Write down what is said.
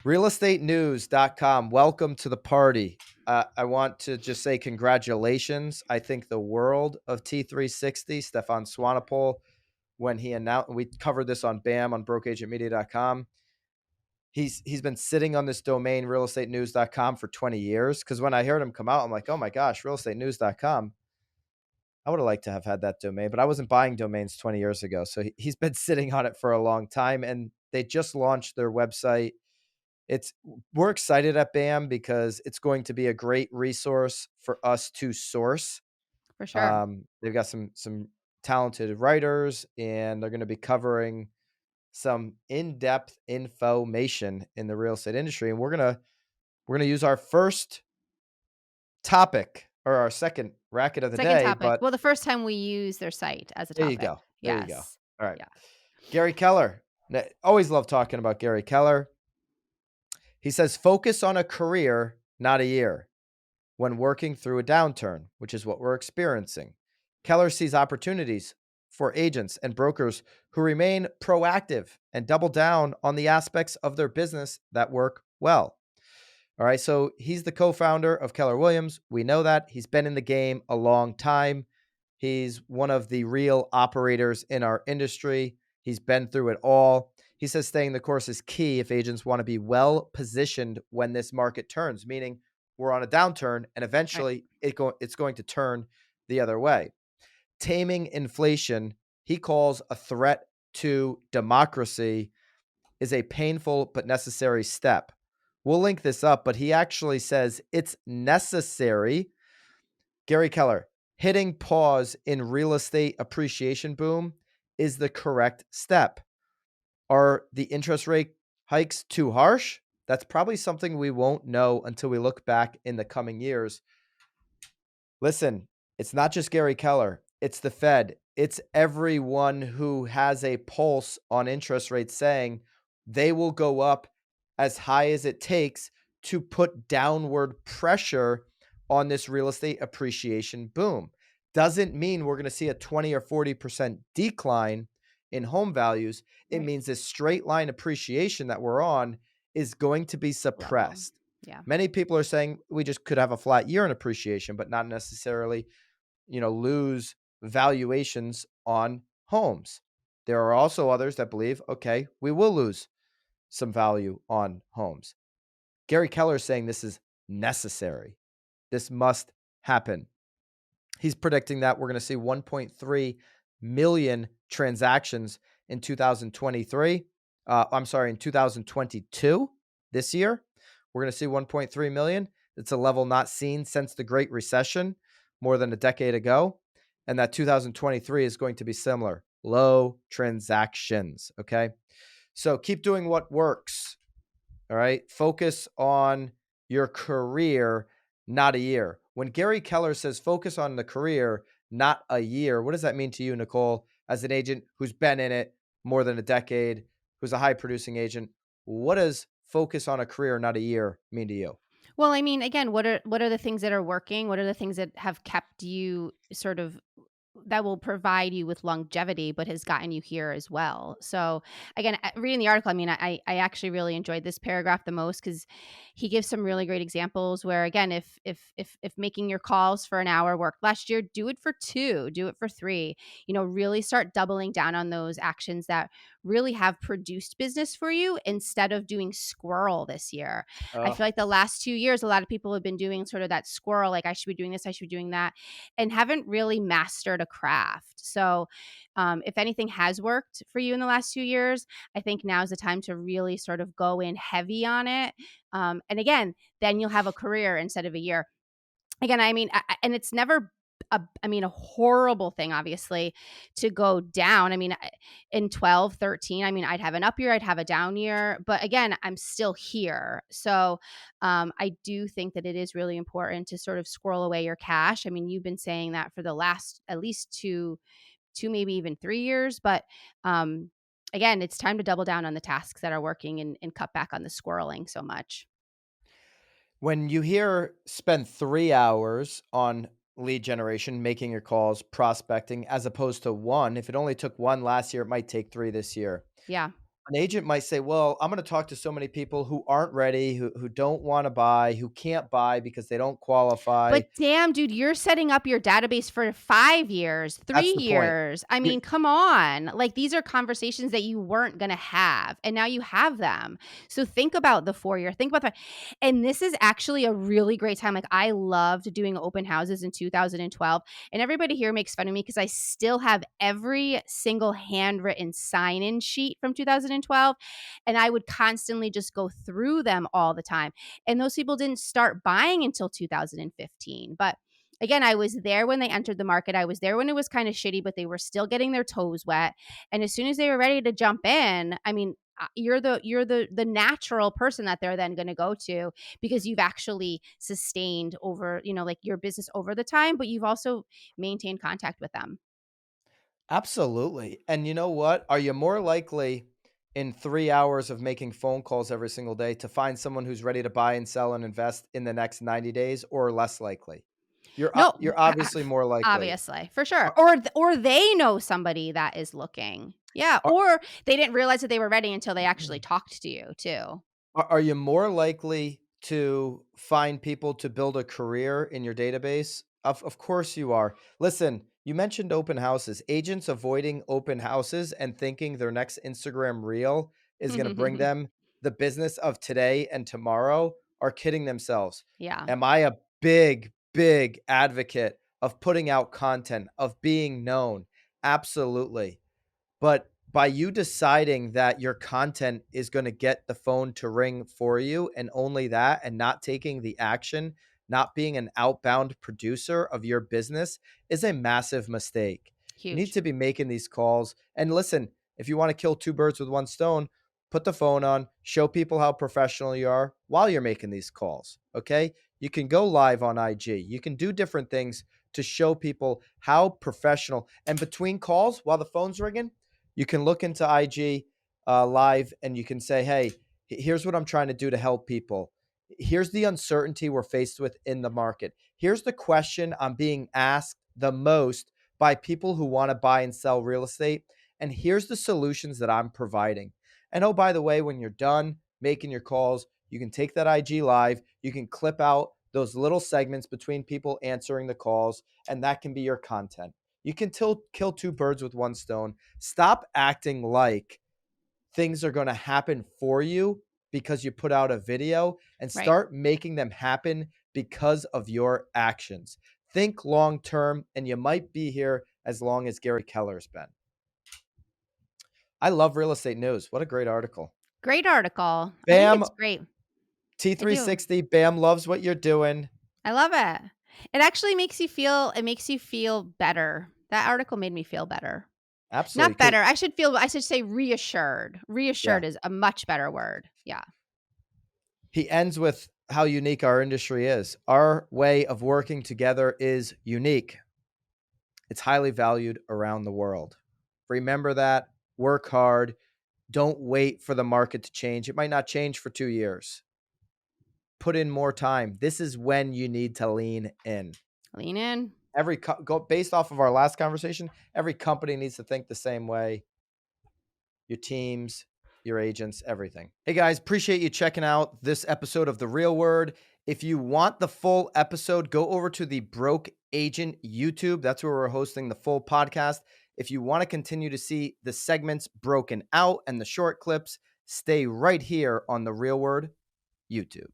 realestatenews.com. Welcome to the party. I want to just say congratulations. I think the world of T360, Stefan Swanepoel, when he announced, we covered this on BAM on brokeagentmedia.com. He's been sitting on this domain, realestatenews.com, for 20 years. Because when I heard him come out, I'm like, oh my gosh, realestatenews.com. I would have liked to have had that domain, but I wasn't buying domains 20 years ago. So he's been sitting on it for a long time, and they just launched their website. We're excited at BAM because it's going to be a great resource for us to source. For sure. They've got some talented writers, and they're going to be covering some in-depth information in the real estate industry. And we're gonna use our first topic, or our second racket of the Second day. topic. But Well, the first time we use their site as a there you topic. go. There you go. Yes. All right. Yeah. Gary Keller. Always love talking about Gary Keller. He says, focus on a career, not a year, when working through a downturn, which is what we're experiencing. Keller sees opportunities for agents and brokers who remain proactive and double down on the aspects of their business that work well. All right, so he's the co-founder of Keller Williams. We know that. He's been in the game a long time. He's one of the real operators in our industry. He's been through it all. He says staying the course is key if agents want to be well positioned when this market turns, meaning we're on a downturn and eventually it's going to turn the other way. Taming inflation, he calls a threat to democracy, is a painful but necessary step. We'll link this up, but he actually says it's necessary. Gary Keller, hitting pause in real estate appreciation boom is the correct step. Are the interest rate hikes too harsh? That's probably something we won't know until we look back in the coming years. Listen, it's not just Gary Keller. It's the Fed. It's everyone who has a pulse on interest rates saying they will go up as high as it takes to put downward pressure on this real estate appreciation boom. Doesn't mean we're going to see a 20 or 40% decline in home values. It means this straight line appreciation that we're on is going to be suppressed. Yeah. Many people are saying we just could have a flat year in appreciation, but not necessarily, lose valuations on homes. There are also others that believe, okay, we will lose some value on homes. Gary Keller is saying this is necessary. This must happen. He's predicting that we're going to see 1.3 million transactions in 2023. In 2022, this year. We're going to see 1.3 million. It's a level not seen since the Great Recession more than a decade ago. And that 2023 is going to be similar. Low transactions. Okay. So keep doing what works. All right. Focus on your career, not a year. When Gary Keller says focus on the career, not a year, what does that mean to you, Nicole, as an agent who's been in it more than a decade, who's a high producing agent? What does focus on a career, not a year, mean to you? Well, I mean, again, what are the things that are working? What are the things that have kept you sort of that will provide you with longevity, but has gotten you here as well? So again, reading the article, I mean, I actually really enjoyed this paragraph the most because he gives some really great examples where, again, if making your calls for an hour worked last year, do it for 2, do it for 3. Really start doubling down on those actions that really have produced business for you instead of doing squirrel this year. I feel like the last 2 years, a lot of people have been doing sort of that squirrel, like I should be doing this, I should be doing that, and haven't really mastered a craft. So, if anything has worked for you in the last 2 years, I think now is the time to really sort of go in heavy on it. And again, then you'll have a career instead of a year. Again, I mean, and it's never a horrible thing, obviously, to go down. I mean, in 12, 13, I mean, I'd have an up year, I'd have a down year, but again, I'm still here. So I do think that it is really important to sort of squirrel away your cash. I mean, you've been saying that for the last at least two, maybe even 3 years, but again, it's time to double down on the tasks that are working and cut back on the squirreling so much. When you hear spend 3 hours on lead generation, making your calls, prospecting, as opposed to 1, if it only took 1 last year, it might take 3 this year. Yeah. An agent might say, well, I'm going to talk to so many people who aren't ready, who don't want to buy, who can't buy because they don't qualify. But damn, dude, you're setting up your database for 5 years, 3 That's the point. years. I You're, mean, come on. Like, these are conversations that you weren't gonna have, and now you have them. So think about the 4 year, think about that. And this is actually a really great time. Like, I loved doing open houses in 2012, and everybody here makes fun of me because I still have every single handwritten sign-in sheet from 2012, and I would constantly just go through them all the time. And those people didn't start buying until 2015. But again, I was there when they entered the market. I was there when it was kind of shitty, but they were still getting their toes wet. And as soon as they were ready to jump in, I mean, you're the natural person that they're then going to go to, because you've actually sustained over, like, your business over the time, but you've also maintained contact with them. absolutely. And you know what? Are you more likely in 3 hours of making phone calls every single day to find someone who's ready to buy and sell and invest in the next 90 days, or less likely? No, You're obviously more likely. obviously, for sure. Are, Or they know somebody that is looking. Yeah, are, or they didn't realize that they were ready until they actually talked to you too. are you more likely to find people to build a career in your database? Of course you are. Listen, you mentioned open houses. Agents avoiding open houses and thinking their next Instagram reel is going to bring them the business of today and tomorrow are kidding themselves. Yeah, Am I a big, big advocate of putting out content, of being known? Absolutely. But by you deciding that your content is going to get the phone to ring for you and only that, and not taking the action, not being an outbound producer of your business, is a massive mistake. You need huge. to be making these calls. And listen, if you want to kill two birds with one stone, put the phone on, show people how professional you are while you're making these calls. Okay. You can go live on IG. You can do different things to show people how professional. And between calls, while the phone's ringing, you can look into IG live and you can say, hey, here's what I'm trying to do to help people. Here's the uncertainty we're faced with in the market. Here's the question I'm being asked the most by people who want to buy and sell real estate. And here's the solutions that I'm providing. And oh, by the way, when you're done making your calls, you can take that IG live. You can clip out those little segments between people answering the calls, and that can be your content. You can kill two birds with one stone. Stop acting like things are going to happen for you because you put out a video, and Right. start making them happen because of your actions. Think long term, and you might be here as long as Gary Keller's been. I love real estate news. What a great article. Great article. I think Bam, it's great. I do. T360. Bam loves what you're doing. I love it. It actually makes you feel better. That article made me feel better. Absolutely. Not better. I should say reassured. Yeah. Reassured is a much better word. Yeah. He ends with how unique our industry is. Our way of working together is unique. It's highly valued around the world. Remember that. Work hard. Don't wait for the market to change. It might not change for 2 years. Put in more time. This is when you need to lean in. Lean in. Based off of our last conversation, every company needs to think the same way. Your teams, your agents, everything. Hey guys, appreciate you checking out this episode of The Real Word. If you want the full episode, go over to the Broke Agent YouTube. That's where we're hosting the full podcast. If you want to continue to see the segments broken out and the short clips, stay right here on The Real Word YouTube.